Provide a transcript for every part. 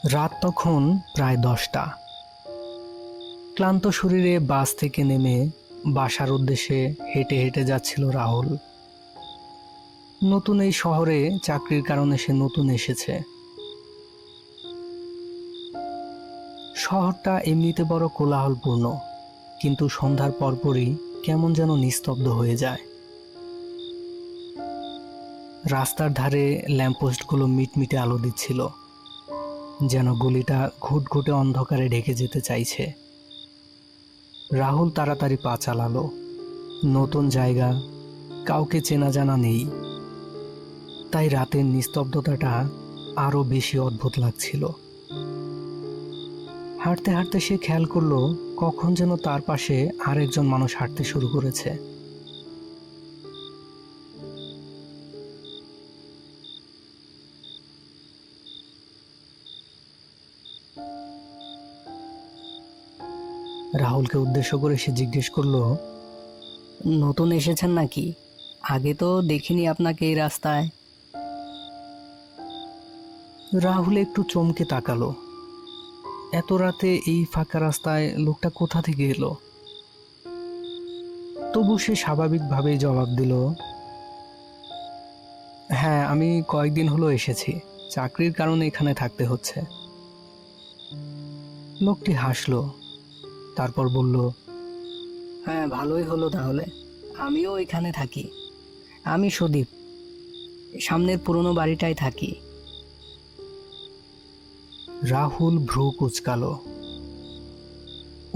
রাত তখন প্রায় 10টা। ক্লান্ত শরীরে বাস থেকে নেমে বাসার উদ্দেশ্যে হেঁটে হেঁটে যাচ্ছিল রাহুল। নতুন এই শহরে চাকরির কারণে সে নতুন এসেছে। শহরটা এমনিতে বড় কোলাহলপূর্ণ, কিন্তু সন্ধ্যার পরপরই কেমন যেন নিস্তব্ধ হয়ে যায়। রাস্তার ধারে ল্যাম্পপোস্টগুলো মিটমিটে আলো দিচ্ছিল, যেন গলিটা ঘুটঘুটে অন্ধকারে ঢেকে যেতে চাইছে। রাহুল তাড়াতাড়ি পা চালালো। নতুন জায়গা, কাউকে চেনা জানা নেই, তাই রাতের নিস্তব্ধতাটা আরো বেশি অদ্ভুত লাগছিল। হাঁটতে হাঁটতে সে খেয়াল করলো কখন যেন তার পাশে আরেকজন মানুষ হাঁটতে শুরু করেছে। রাহুলকে উদ্দেশ্য করে সে জিজ্ঞেস করলো, নতুন এসেছেন নাকি? আগে তো দেখিনি আপনাকে এই রাস্তায়। রাহুল একটু চমকে তাকালো। এত রাতে এই ফাঁকা রাস্তায় লোকটা কোথা থেকে এলো? তবু সে স্বাভাবিকভাবেই জবাব দিল, হ্যাঁ, আমি কয়েকদিন হলো এসেছি, চাকরির কারণে এখানে থাকতে হচ্ছে। লোকটি হাসলো, তারপর বলল, হ্যাঁ, ভালোই হলো তাহলে। আমিও এখানে থাকি। আমি সুদীপ, সামনের পুরনো বাড়িটায় থাকি। রাহুল ভ্রু কুঁচকালো।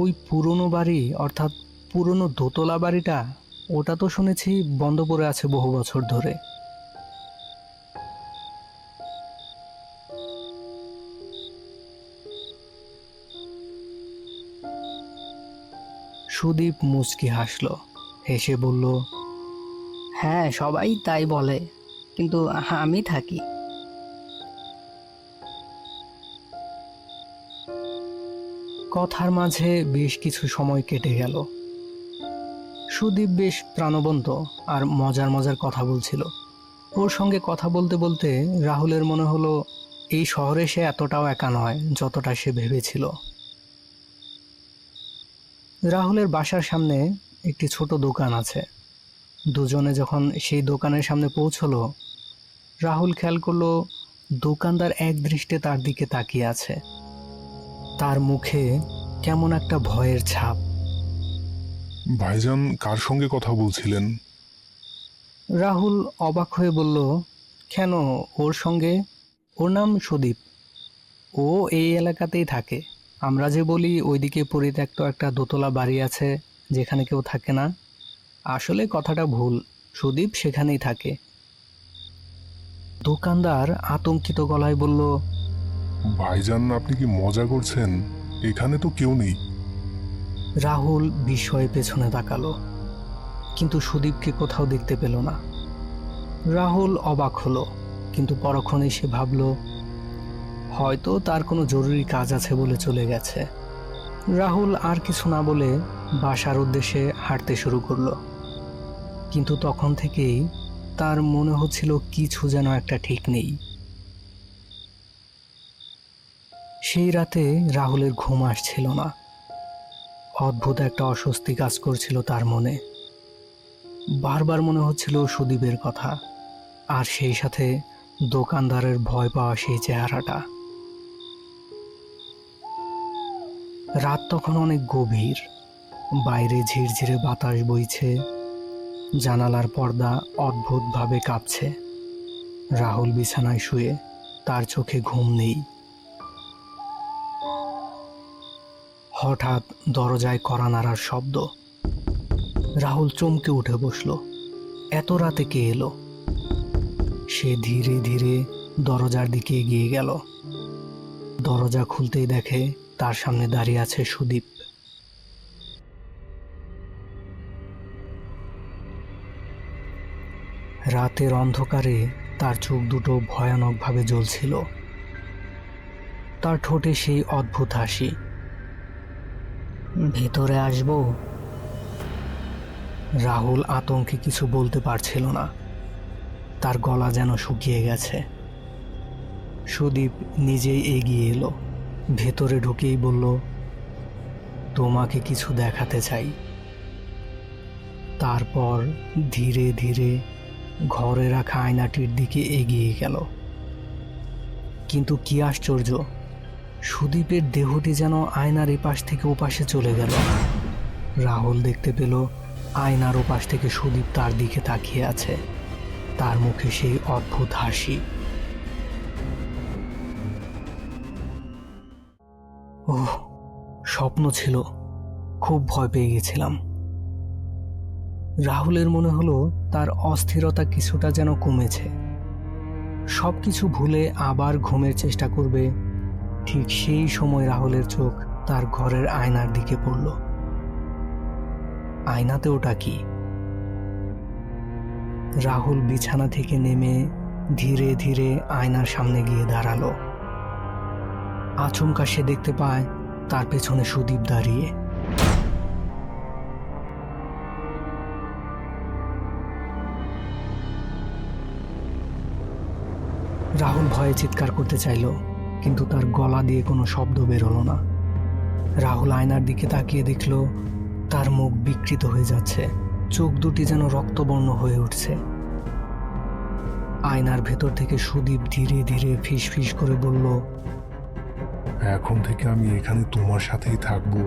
ওই পুরনো বাড়ি, অর্থাৎ পুরনো দোতলা বাড়িটা, ওটা তো শুনেছি বন্ধ পড়ে আছে বহু বছর ধরে। সুদীপ মুচকি হাসলো, হেসে বলল, হ্যাঁ, সবাই তাই বলে, কিন্তু আমি থাকি। কথার মাঝে বেশ কিছু সময় কেটে গেল। সুদীপ বেশ প্রাণবন্ত আর মজার মজার কথা বলছিল। ওর সঙ্গে কথা বলতে বলতে রাহুলের মনে হলো এই শহরে সে এতটাও একা নয় যতটা সে ভেবেছিল। রাহুলের বাসার সামনে একটি ছোট দোকান আছে। দুজনে যখন সেই দোকানের সামনে পৌঁছলো, রাহুল খেয়াল করলো দোকানদার এক দৃষ্টে তার দিকে তাকিয়ে আছে। তার মুখে কেমন একটা ভয়ের ছাপ। ভাইজান কার সঙ্গে কথা বলছিলেন? রাহুল অবাক হয়ে বলল, কেন, ওর সঙ্গে? ওর নাম সুদীপ, ও এই এলাকাতেই থাকে। আমরা যে বলি ওইদিকে পরিত্যক্ত একটা দোতলা বাড়ি আছে যেখানে কেউ থাকে না, আসলে কথাটা ভুল, সুদীপ সেখানেই থাকে। দোকানদার আতঙ্কিত গলায় বলল, ভাইজান আপনি কি মজা করছেন? এখানে তো কেউ নেই। রাহুল বিস্ময়ে পেছনে তাকালো, কিন্তু সুদীপকে কোথাও দেখতে পেল না। রাহুল অবাক হলো, কিন্তু পরক্ষণেই সে ভাবল হয়তো তার কোনো জরুরি কাজ আছে বলে চলে গেছে। রাহুল আর কিছু না বলে বাসার উদ্দেশ্যে হাঁটতে শুরু করলো, কিন্তু তখন থেকেই তার মনে হচ্ছিল কিছু যেন একটা ঠিক নেই। সেই রাতে রাহুলের ঘুম আসছিল না। অদ্ভুত একটা অস্বস্তি কাজ করছিল তার মনে। বারবার মনে হচ্ছিল সুদীপের কথা, আর সেই সাথে দোকানদারের ভয় পাওয়া সেই চেহারাটা। রাত তখন অনেক গভীর, বাইরে ঝিরঝিরে বাতাস বইছে, জানালার পর্দা অদ্ভুতভাবে কাঁপছে। রাহুল বিছানায় শুয়ে, তার চোখে ঘুম নেই। হঠাৎ দরজায় কড়া নাড়ার শব্দ। রাহুল চমকে উঠে বসল, এত রাতে কে এলো? সে ধীরে ধীরে দরজার দিকে এগিয়ে গেল। দরজা খুলতেই দেখে তার সামনে দাঁড়িয়ে আছে সুদীপ। রাতের অন্ধকারে তার চোখ দুটো ভয়ানকভাবে জ্বলছিল। তার ঠোঁটে সেই অদ্ভুত হাসি। ভেতরে আসবো? রাহুল আতঙ্কে কিছু বলতে পারছিল না, তার গলা যেন শুকিয়ে গেছে। সুদীপ নিজেই এগিয়ে এলো, ভেতরে ঢুকেই বলল, তোমাকে কিছু দেখাতে চাই। তারপর ধীরে ধীরে ঘরে রাখা আয়নাটির দিকে এগিয়ে গেল। কিন্তু কি আশ্চর্য, সুদীপের দেহটি যেন আয়নার এপাশ থেকে ওপাশে চলে গেল। রাহুল দেখতে পেল আয়নার ওপাশ থেকে সুদীপ তার দিকে তাকিয়ে আছে, তার মুখে সেই অদ্ভুত হাসি। ওহ, স্বপ্ন ছিল, খুব ভয় পেয়ে গেছিলাম। রাহুলের মনে হলো তার অস্থিরতা কিছুটা যেন কমেছে। সবকিছু ভুলে আবার ঘুমের চেষ্টা করবে, ঠিক সেই সময় রাহুলের চোখ তার ঘরের আয়নার দিকে পড়ল। আয়নাতে ওটা কি? রাহুল বিছানা থেকে নেমে ধীরে ধীরে আয়নার সামনে গিয়ে দাঁড়ালো। আচমকা সে দেখতে পায় তার পেছনে সুদীপ দাঁড়িয়ে। রাহুল ভয়ে চিৎকার করতে চাইল, কিন্তু তার গলা দিয়ে কোনো শব্দ বের হলো না। রাহুল আয়নার দিকে তাকিয়ে দেখল তার মুখ বিকৃত হয়ে যাচ্ছে, চোখ দুটি যেন রক্তবর্ণ হয়ে উঠছে। আয়নার ভেতর থেকে সুদীপ ধীরে ধীরে ফিস ফিস করে বলল, এখন থেকে আমি এখানে তোমার সাথেই থাকবো।